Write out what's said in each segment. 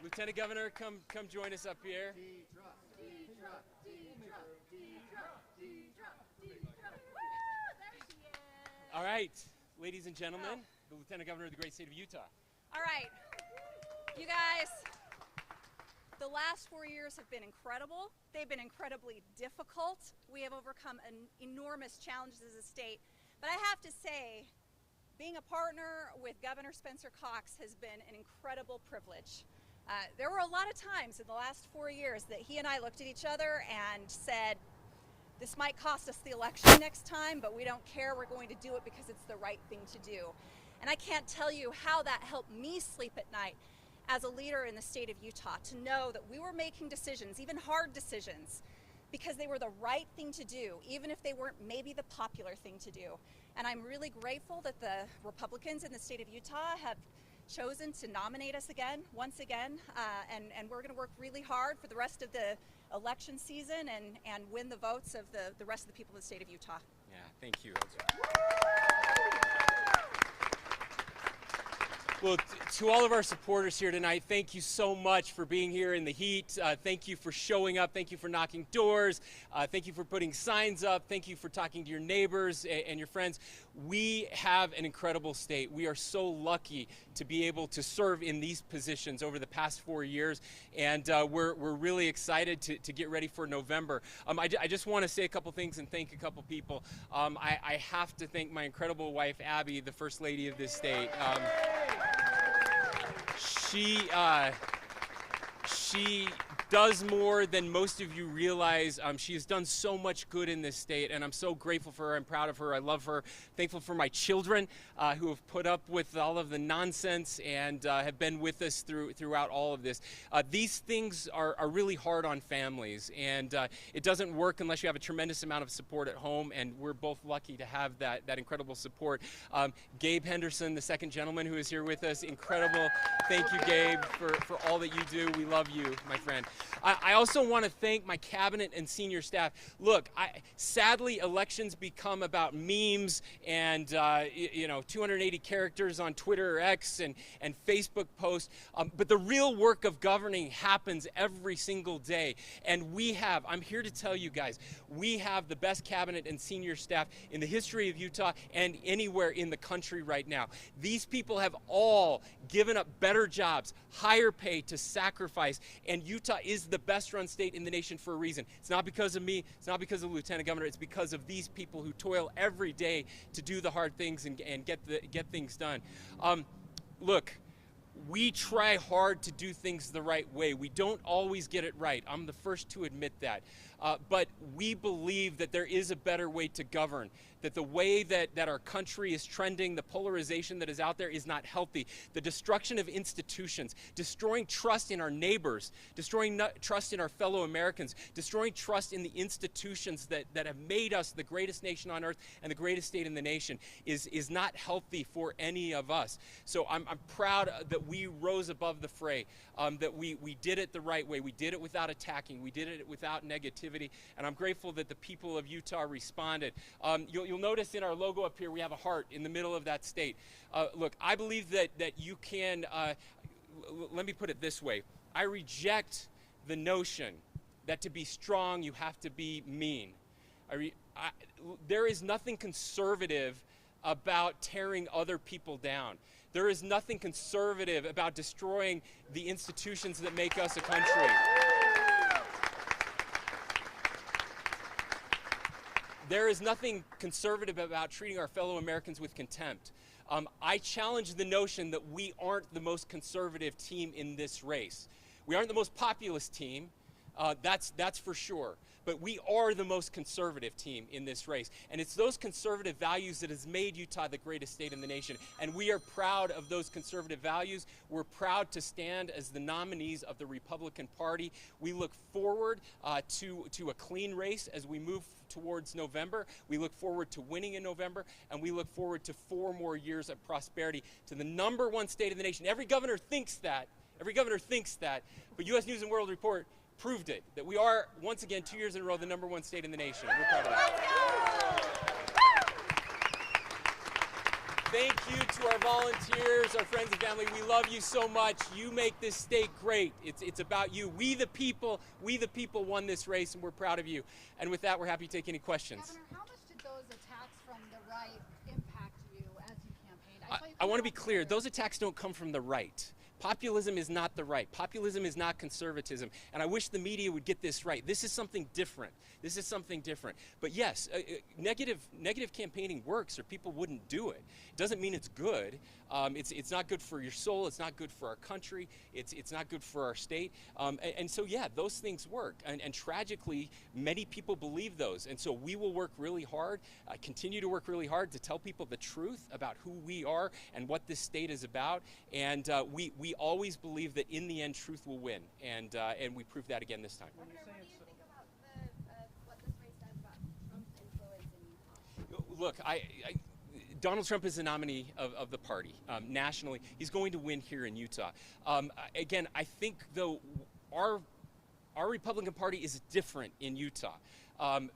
Lieutenant Governor, come join us up here. All right, ladies and gentlemen, the Lieutenant Governor of the great state of Utah. All right, you guys, the last 4 years have been incredible. They've been incredibly difficult. We have overcome enormous challenges as a state. But I have to say, being a partner with Governor Spencer Cox has been an incredible privilege. There were a lot of times in the last 4 years that he and I looked at each other and said, this might cost us the election next time, but we don't care. We're going to do it because it's the right thing to do. And I can't tell you how that helped me sleep at night as a leader in the state of Utah, to know that we were making decisions, even hard decisions, because they were the right thing to do, even if they weren't maybe the popular thing to do. And I'm really grateful that the Republicans in the state of Utah have chosen to nominate us once again, and we're going to work really hard for the rest of the election season and win the votes of the rest of the people of the state of Utah. Yeah, thank you. Well, to all of our supporters here tonight, thank you so much for being here in the heat. Thank you for showing up. Thank you for knocking doors. Thank you for putting signs up. Thank you for talking to your neighbors and your friends. We have an incredible state. We are so lucky to be able to serve in these positions over the past 4 years, and we're really excited to get ready for November. I just want to say a couple things and thank a couple people. I have to thank my incredible wife, Abby, the First Lady of this state. She does more than most of you realize. She has done so much good in this state, and I'm so grateful for her. I'm proud of her. I love her. Thankful for my children who have put up with all of the nonsense and have been with us throughout all of this. These things are really hard on families, and it doesn't work unless you have a tremendous amount of support at home, and we're both lucky to have that incredible support. Gabe Henderson, the second gentleman who is here with us, incredible. Thank you, Gabe, for all that you do. We love you, my friend. I also want to thank my cabinet and senior staff. Look, sadly, elections become about memes and 280 characters on Twitter or X and Facebook posts. But the real work of governing happens every single day. And I'm here to tell you guys, we have the best cabinet and senior staff in the history of Utah and anywhere in the country right now. These people have all given up better jobs, higher pay to sacrifice, and Utah is the best run state in the nation for a reason. It's not because of me, it's not because of the Lieutenant Governor, it's because of these people who toil every day to do the hard things and get things done. Look, we try hard to do things the right way. We don't always get it right. I'm the first to admit that. But we believe that there is a better way to govern, that the way that our country is trending, the polarization that is out there is not healthy. The destruction of institutions, destroying trust in our neighbors, destroying trust in our fellow Americans, destroying trust in the institutions that have made us the greatest nation on earth and the greatest state in the nation is not healthy for any of us. So I'm proud that we rose above the fray, that we did it the right way. We did it without attacking. We did it without negativity. And I'm grateful that the people of Utah responded. You'll notice in our logo up here, we have a heart in the middle of that state. Look, I believe that you can, let me put it this way. I reject the notion that to be strong, you have to be mean. There is nothing conservative about tearing other people down. There is nothing conservative about destroying the institutions that make us a country. There is nothing conservative about treating our fellow Americans with contempt. I challenge the notion that we aren't the most conservative team in this race. We aren't the most populist team, that's for sure. But we are the most conservative team in this race. And it's those conservative values that has made Utah the greatest state in the nation. And we are proud of those conservative values. We're proud to stand as the nominees of the Republican Party. We look forward to a clean race as we move towards November. We look forward to winning in November, and we look forward to 4 more years of prosperity to the #1 state in the nation. Every governor thinks that, but U.S. News & World Report proved it, that we are, once again, 2 years in a row, the #1 state in the nation. We're proud of that. Thank you to our volunteers, our friends and family. We love you so much. You make this state great. It's about you. We the people won this race, and we're proud of you. And with that, we're happy to take any questions. Governor, how much did those attacks from the right impact you as you campaigned? I want to be clear. Those attacks don't come from the right. Populism is not the right. Populism is not conservatism. And I wish the media would get this right. This is something different. This is something different. But yes, negative campaigning works, or people wouldn't do it. It doesn't mean it's good. It's not good for your soul. It's not good for our country. It's not good for our state. And so, yeah, those things work. And tragically, many people believe those. And so we will work really hard, continue to work really hard to tell people the truth about who we are and what this state is about. And we always believe that in the end, truth will win. And we proved that again this time. Governor, what do you think about what this race says about Trump's influence in Utah? Look, Donald Trump is the nominee of the party nationally. He's going to win here in Utah. Again, I think, though, our Republican Party is different in Utah.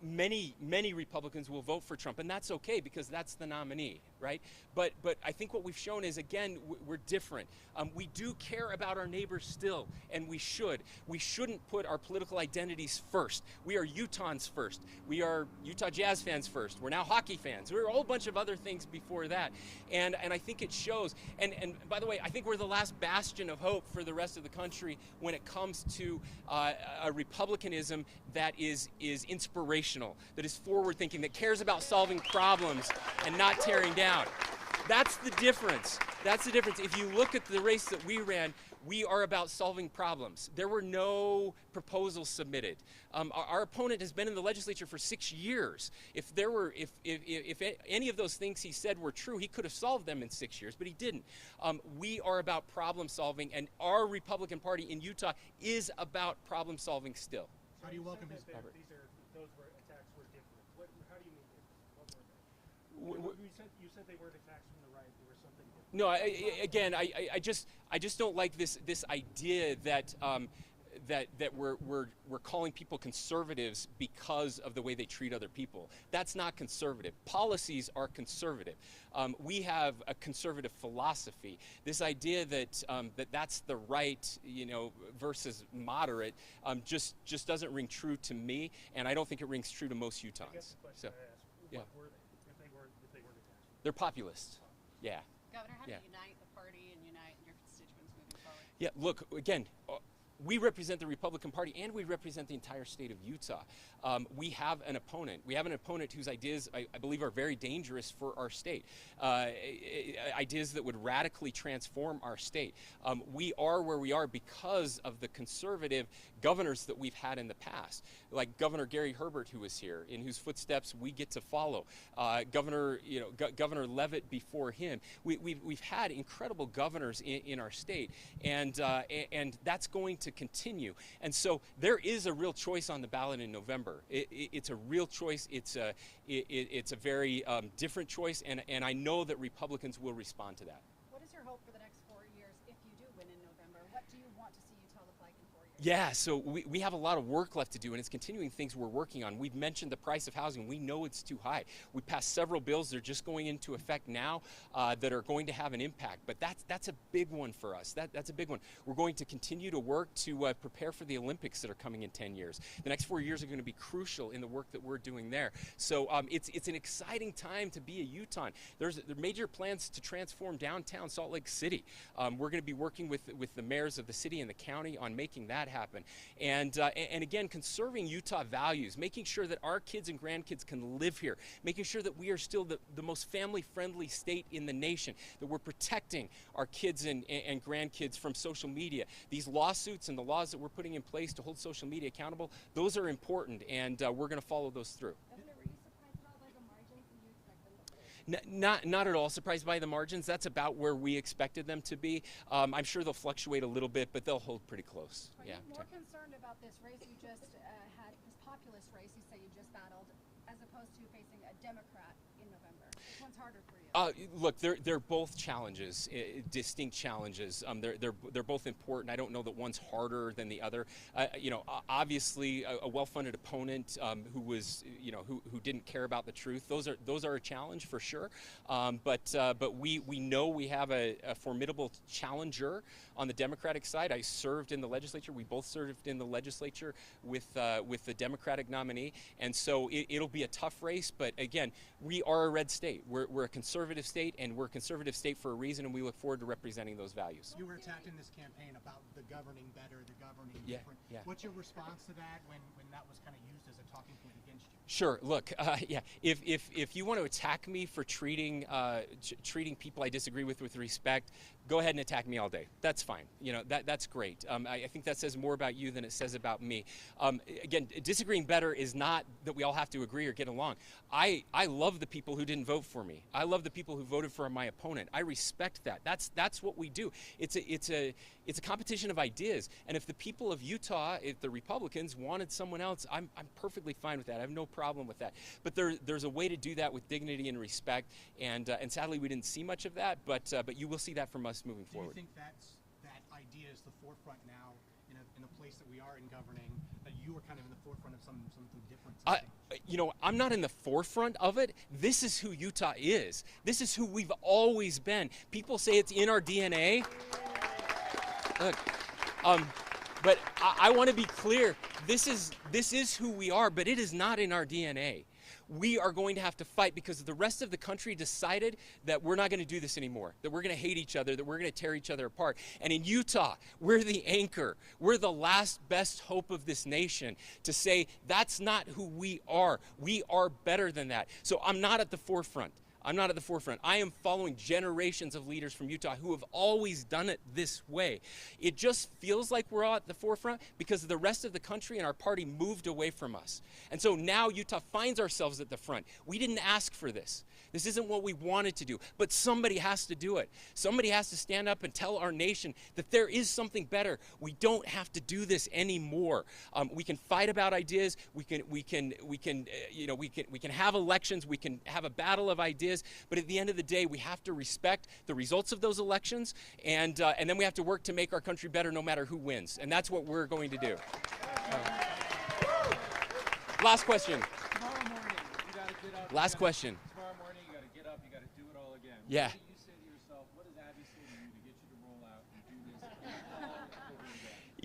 Many Republicans will vote for Trump, and that's okay because that's the nominee, right? But I think what we've shown is, again, we're different. We do care about our neighbors still, and we should. We shouldn't put our political identities first. We are Utahns first. We are Utah Jazz fans first. We're now hockey fans. We're a whole bunch of other things before that, and I think it shows. And by the way, I think we're the last bastion of hope for the rest of the country when it comes to a republicanism that is inspirational, that is forward-thinking, that cares about solving problems and not tearing down. That's the difference. That's the difference. If you look at the race that we ran, we are about solving problems. There were no proposals submitted. Our opponent has been in the legislature for 6 years. If any of those things he said were true, he could have solved them in 6 years, but he didn't. We are about problem solving, and our Republican Party in Utah is about problem solving still. How do you welcome his Robert? Those attacks were different. How do you mean different? What were they? You said they weren't attacks from the right. They were something different. No, I just don't like this idea that that we're calling people conservatives because of the way they treat other people. That's not conservative. Policies are conservative. We have a conservative philosophy. This idea that that's the right, versus moderate, just doesn't ring true to me, and I don't think it rings true to most Utahns. I guess the question I asked, yeah. What were they if they weren't attacks? They're populist. Yeah. Governor, how do Yeah. you unite the party and unite your constituents moving forward? Yeah, look, again, we represent the Republican Party and we represent the entire state of Utah. We have an opponent. We have an opponent whose ideas, I believe, are very dangerous for our state. Ideas that would radically transform our state. We are where we are because of the conservative governors that we've had in the past, like Governor Gary Herbert, who was here, in whose footsteps we get to follow. Governor Leavitt before him. We've had incredible governors in our state, and that's going to continue. And so there is a real choice on the ballot in November. It's a real choice. It's a very different choice, and I know that Republicans will respond to that. What is your hope for the next 4 years if you do win in November? What do you want to see Utah look like in 4 years? Yeah, so we have a lot of work left to do, and it's continuing things we're working on. We've mentioned the price of housing. We know it's too high. We passed several bills. They're just going into effect now that are going to have an impact, but that's a big one for us. That's a big one. We're going to continue to work to prepare for the Olympics that are coming in 10 years. The next 4 years are going to be crucial in the work that we're doing there. So it's an exciting time to be a Utahn. There are major plans to transform downtown Salt Lake City. We're going to be working with the mayors of the city and the county on making that happen. And again, conserving Utah values, making sure that our kids and grandkids can live here, making sure that we are still the most family-friendly state in the nation, that we're protecting our kids and grandkids from social media. These lawsuits and the laws that we're putting in place to hold social media accountable, those are important, and we're going to follow those through. Governor, were you surprised at all by the margins that you expect them to be? Not at all surprised by the margins. That's about where we expected them to be. I'm sure they'll fluctuate a little bit, but they'll hold pretty close. Are Yeah. you more concerned about this race you just had, this populist race you say you just battled, as opposed to facing a Democrat in in November? Which one's harder for you? Look, they're both challenges, distinct challenges. They're both important. I don't know that one's harder than the other. Obviously, a well-funded opponent who was, who didn't care about the truth. Those are a challenge for sure. But we know we have a formidable challenger on the Democratic side. I served in the legislature. We both served in the legislature with the Democratic nominee, and so it'll be a tough race. But again, we are a red state. We're a conservative state, and we're a conservative state for a reason, and we look forward to representing those values. You were attacked in this campaign about the governing better, the governing different. Yeah. What's your response to that when that was kind of used as a talking point against you? Sure. Look, if you want to attack me for treating people I disagree with respect, go ahead and attack me all day. That's fine. That's great. I think that says more about you than it says about me. Again, disagreeing better is not that we all have to agree or get along. I love the people who didn't vote for me. I love the people who voted for my opponent. I respect that. That's what we do. It's a competition of ideas. And if the people of Utah, if the Republicans wanted someone else, I'm perfectly fine with that. I have no problem with that. But there's a way to do that with dignity and respect. And sadly, we didn't see much of that. But you will see that from us moving forward. Do you think that idea is the forefront now in a place that we are in governing, that you are kind of in the forefront of something different? I'm not in the forefront of it. This is who Utah is. This is who we've always been. People say it's in our DNA. Look, but I want to be clear. This is who we are, but it is not in our DNA. We are going to have to fight because the rest of the country decided that we're not going to do this anymore, that we're going to hate each other, that we're going to tear each other apart. And in Utah, we're the anchor. We're the last best hope of this nation to say that's not who we are. We are better than that. So I'm not at the forefront. I'm not at the forefront. I am following generations of leaders from Utah who have always done it this way. It just feels like we're all at the forefront because the rest of the country and our party moved away from us. And so now Utah finds ourselves at the front. We didn't ask for this. This isn't what we wanted to do, but somebody has to do it. Somebody has to stand up and tell our nation that there is something better. We don't have to do this anymore. We can fight about ideas. We can have elections. We can have a battle of ideas. But at the end of the day, we have to respect the results of those elections, and then we have to work to make our country better, no matter who wins. And that's what we're going to do. Last question. Tomorrow morning, you got to get up. Last question. Tomorrow morning, you got to get up. You got to do it all again. Yeah. What do you say to yourself? What does Abby say to you to get you to roll out and do this all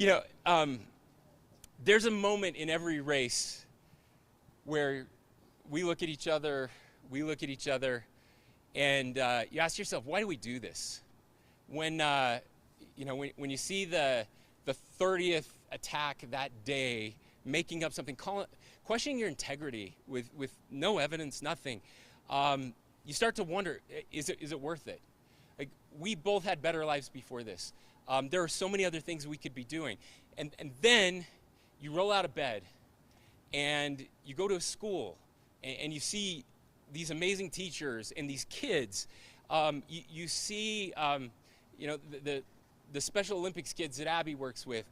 over again? There's a moment in every race where we look at each other, and you ask yourself, why do we do this? When you see the 30th attack that day, making up something, questioning your integrity with no evidence, nothing, you start to wonder, is it worth it? Like, we both had better lives before this. There are so many other things we could be doing. And then you roll out of bed and you go to a school and you see these amazing teachers and these kids. You see the Special Olympics kids that Abby works with.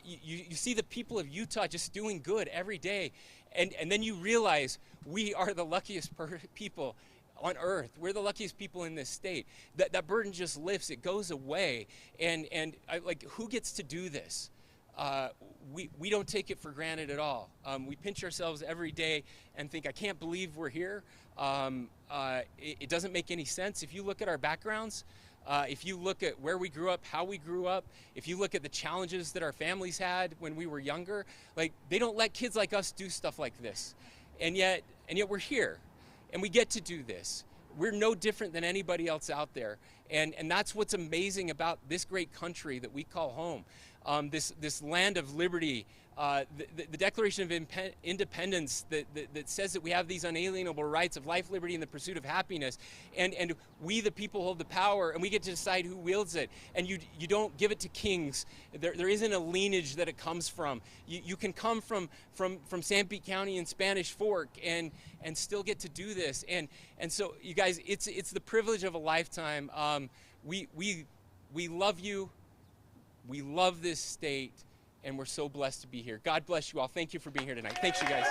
You see the people of Utah just doing good every day. And then you realize we are the luckiest people on earth. We're the luckiest people in this state. That burden just lifts. It goes away. And who gets to do this? We don't take it for granted at all. We pinch ourselves every day and think, I can't believe we're here. It doesn't make any sense. If you look at our backgrounds, if you look at where we grew up, how we grew up, if you look at the challenges that our families had when we were younger, they don't let kids like us do stuff like this. And yet we're here and we get to do this. We're no different than anybody else out there. And that's what's amazing about this great country that we call home. This land of liberty, the Declaration of Independence that says that we have these unalienable rights of life, liberty, and the pursuit of happiness. And we, the people, hold the power, and we get to decide who wields it. And you don't give it to kings. There isn't a lineage that it comes from. You can come from Sanpete County in Spanish Fork and still get to do this. And so, you guys, it's the privilege of a lifetime. We love you. We love this state, and we're so blessed to be here. God bless you all. Thank you for being here tonight. Thanks, you guys.